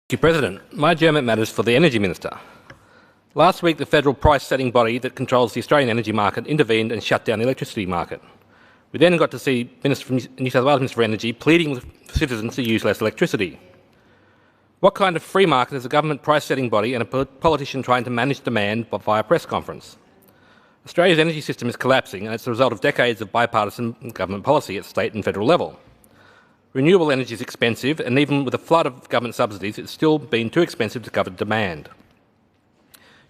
Mr President, my adjournment matters for the Energy Minister. Last week, the federal price-setting body that controls the Australian energy market intervened and shut down the electricity market. We then got to see New South Wales Minister for Energy pleading with citizens to use less electricity. What kind of free market is a government price-setting body and a politician trying to manage demand via press conference? Australia's energy system is collapsing, and it's the result of decades of bipartisan government policy at state and federal level. Renewable energy is expensive, and even with a flood of government subsidies, it's still been too expensive to cover demand.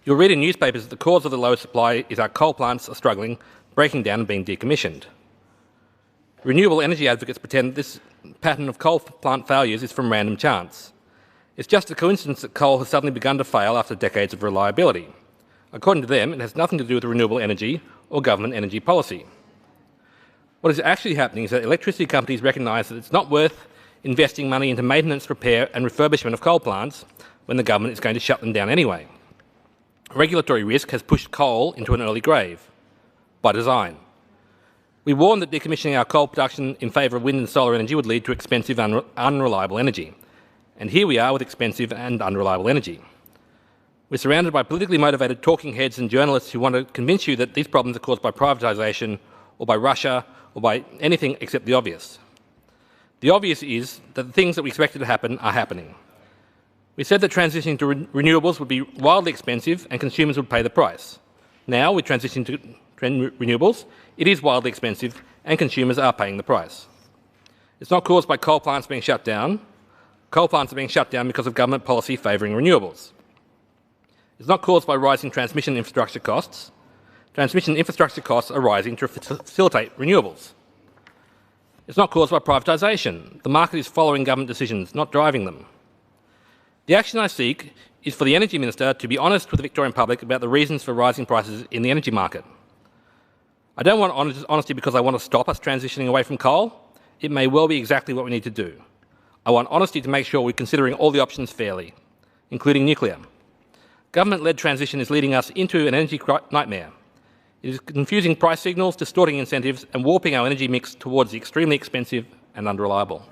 You'll read in newspapers that the cause of the low supply is our coal plants are struggling, breaking down and being decommissioned. Renewable energy advocates pretend this pattern of coal plant failures is from random chance. It's just a coincidence that coal has suddenly begun to fail after decades of reliability. According to them, it has nothing to do with renewable energy or government energy policy. What is actually happening is that electricity companies recognise that it's not worth investing money into maintenance, repair and refurbishment of coal plants when the government is going to shut them down anyway. Regulatory risk has pushed coal into an early grave, by design. We warned that decommissioning our coal production in favour of wind and solar energy would lead to expensive, unreliable energy. And here we are with expensive and unreliable energy. We're surrounded by politically motivated talking heads and journalists who want to convince you that these problems are caused by privatisation or by Russia or by anything except the obvious. The obvious is that the things that we expected to happen are happening. We said that transitioning to renewables would be wildly expensive and consumers would pay the price. Now, with transitioning to renewables, it is wildly expensive and consumers are paying the price. It's not caused by coal plants being shut down. Coal plants are being shut down because of government policy favouring renewables. It's not caused by rising transmission infrastructure costs. Transmission infrastructure costs are rising to facilitate renewables. It's not caused by privatisation. The market is following government decisions, not driving them. The action I seek is for the Energy Minister to be honest with the Victorian public about the reasons for rising prices in the energy market. I don't want honesty because I want to stop us transitioning away from coal. It may well be exactly what we need to do. I want honesty to make sure we're considering all the options fairly, including nuclear. Government-led transition is leading us into an energy nightmare. It is confusing price signals, distorting incentives and warping our energy mix towards the extremely expensive and unreliable.